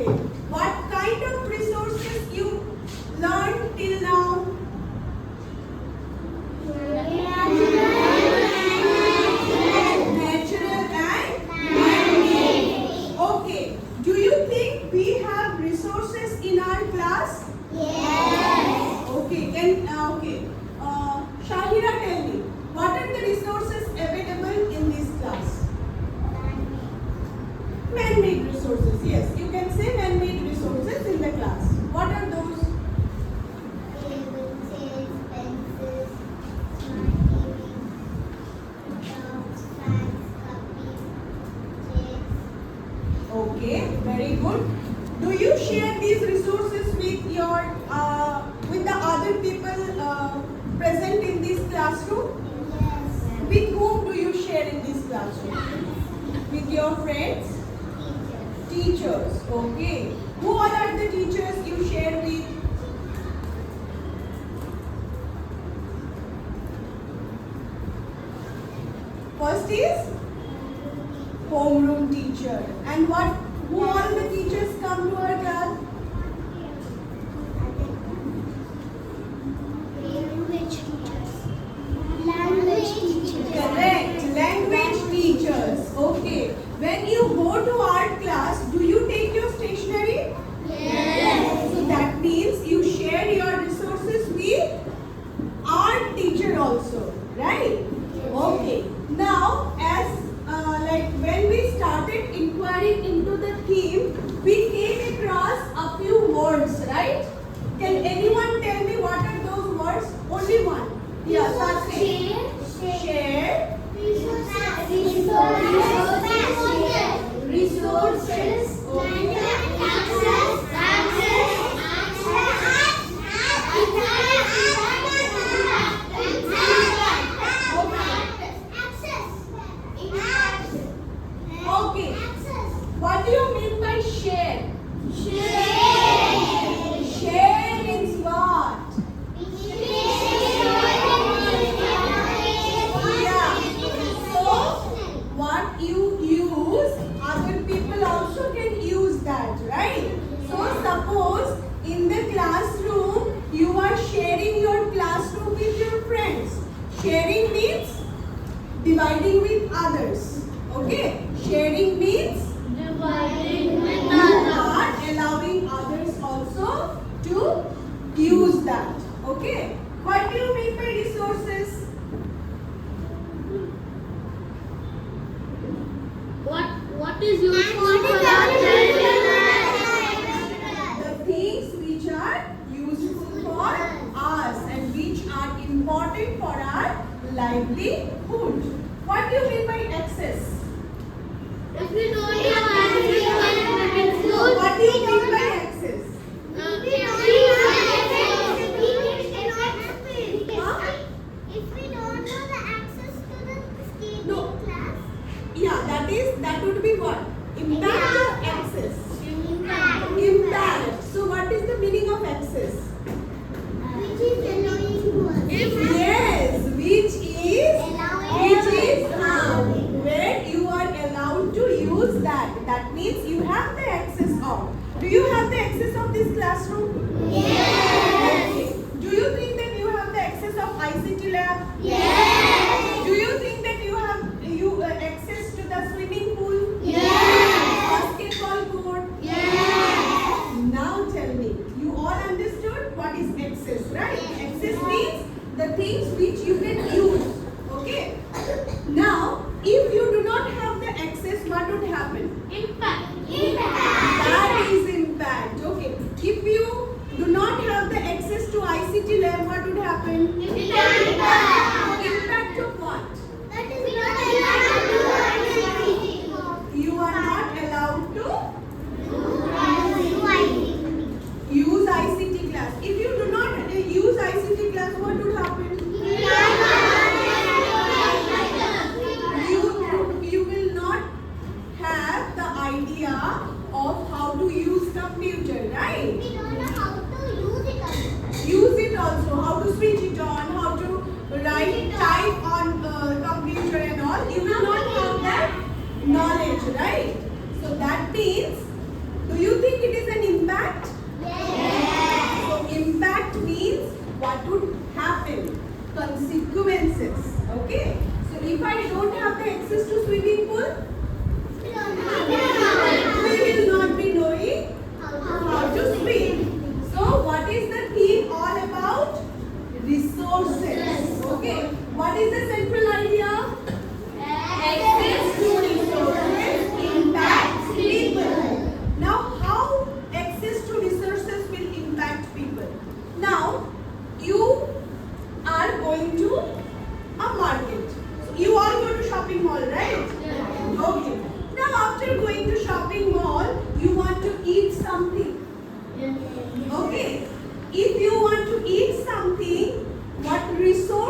Okay. What kind of resources you learned till now? Natural and man-made. Okay. Do you think we have resources in our class? Yes. Okay. Shahira, tell me, what are the resources available in this class? Man-made resources. Yes, you can say man-made resources in the class. What are those? Okay, very good. Do you share these resources with your with the other people present in this classroom? Yes. With whom do you share in this classroom? With your friends? Teachers. Okay. Who all are the teachers you share with? First is homeroom teacher. And who all the teachers come to our class? Language teachers. Correct. Language teachers. Okay. When you go to art class, do you take your stationery? Yes. So that means you share your resources with art teacher also, right? Okay. Now, as when we started inquiring into the theme, we came across a few words, right? Can anyone tell me what are those words? Only one. Yeah, Sakshi. Share. Resources. Okay. Okay. What do you mean by share? Share means what? Yeah. So, what you use, other people also can use that, right? So, suppose in the classroom, you are sharing your classroom with your friends. Sharing means dividing with others. Okay? Sharing means you are allowing others also to use that. Okay? What do you mean by resources? What is useful for The things which are useful for us and which are important for our livelihood. What do you mean by access? If we don't have access, What do you mean by access? If we don't know the access to the escape No. class, Yeah, that would be what? Impact or access? Impact. So what is the meaning of access? which is allowing us. Yes, which is where you are allowed to use that. That means you have the access of. Do you have the access of this classroom? Yes. Okay. Do you think that you have the access of ICT lab? Yes. Do you think that you have access to the swimming pool? Yes. Basketball court? Yes. Now tell me, you all understood what is access, right? Access means the things which you can use. Okay? Now, if you do not have the access, what would happen? Impact. That is impact. Okay. If you do not have the access to ICT lab, what would happen? Impact of what? You are not allowed to use ICT class. If you do not use ICT class, what would happen? You will not have the idea of how to use computer, right? Use it also, how to switch it on, how to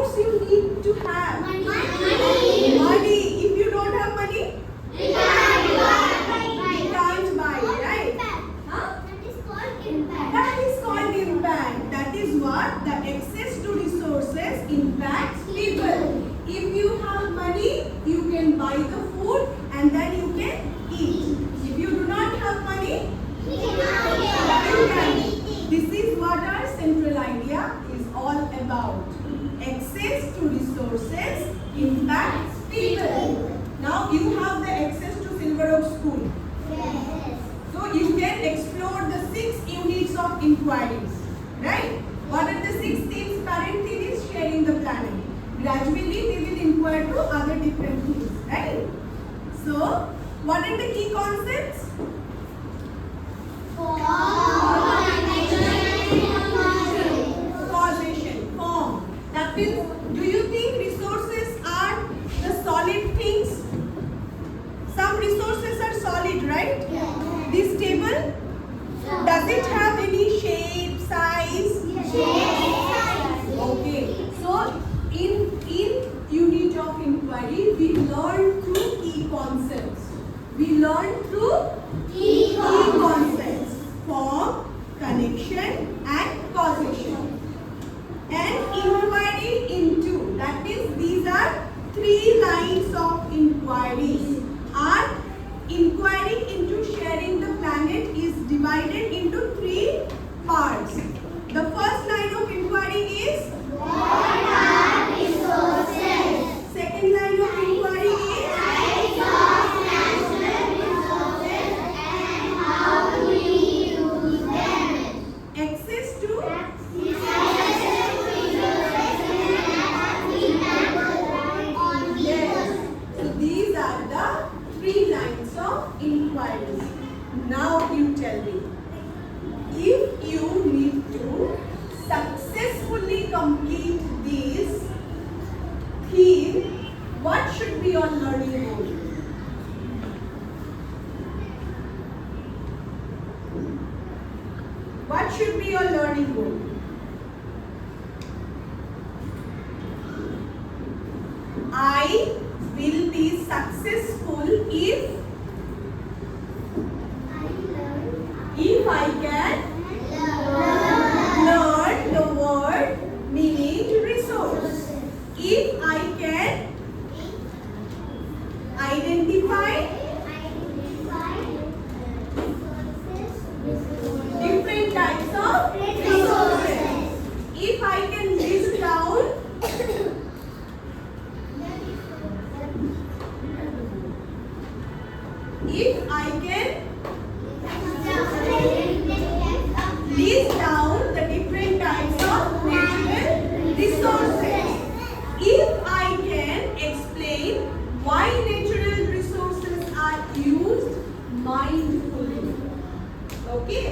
resource you need to have? Money. Money. If you don't have money, We can't buy, right? Huh? That is called impact. That is called impact. That is what the access to resources impacts people. If you have money, you can buy the food and then you can eat. If you do not have money, We you cannot can. eat. This is what our central idea is all about. Access to resources impacts people. Now you have the access to Silver Oak School. Yes. So you can explore the 6 units of inquiries, right? What are the 6 things? Current thing is sharing the planet. Gradually we will inquire to other different things, right? So, what are the key concepts? Causation, form. That means, do you think resources are the solid things? Some resources are solid, right? This table, does it have any shape, size? Okay. So, in unit of inquiry, we learn through key concepts. We learn through key concepts. Form, connection and causation. And inquiry into. That means these are 3 lines of inquiries. Our inquiry into sharing the planet is divided into 3 parts. The first line of inquiry is second line of inquiry is access to yes. So these are the 3 lines of inquiries. Now you tell me, if you need to successfully complete this theme, what should be your learning goal? What should be your learning goal? I will be successful if I can learn the word meaning resource. If I can identify different types of resources. If I can list down if I can list down the different types of natural resources. If I can explain why natural resources are used mindfully. Okay.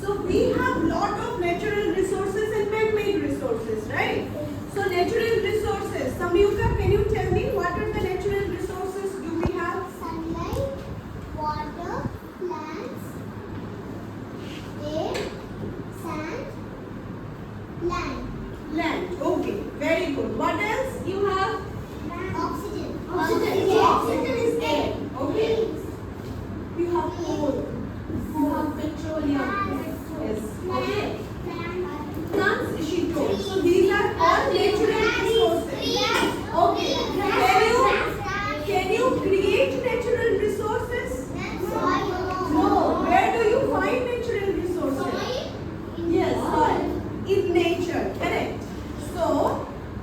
So we have lot of natural resources and man-made resources, right? So natural resources. Samyuka, can you tell me what are the natural resources do we have? Sunlight, water, plants, air, sand, land. Land. Okay. Very good. What else you have? Oxygen. So oxygen is air. Okay. You have coal. You have petroleum. Yes. Okay. Plants, she told. So these are all natural resources. Okay. Can you create natural resources? No. Where do you find natural resources? Yes, soil. In nature. Correct. So,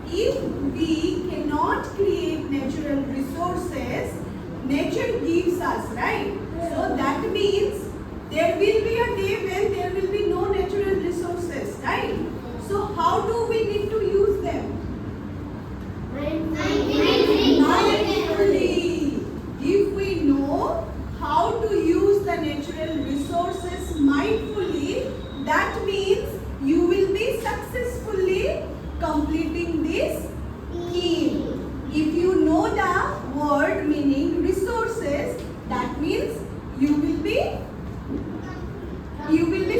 if we cannot create natural resources, nature gives us, right? So that means there will be a day when there will be no natural resources, right? So how do we need to use them? Mindfully. If we know how to use the natural resources mindfully, that means you will be successfully completing this theme. If you know the word meaning resources, that means you will be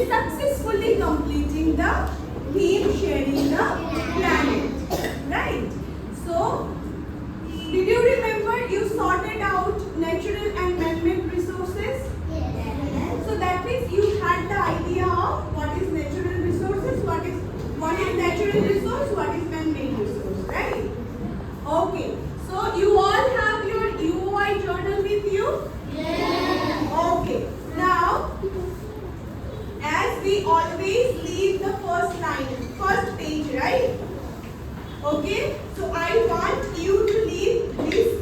successfully completing the theme sharing the planet, right? we always leave the first line, first page, right? Okay, so I want you to leave this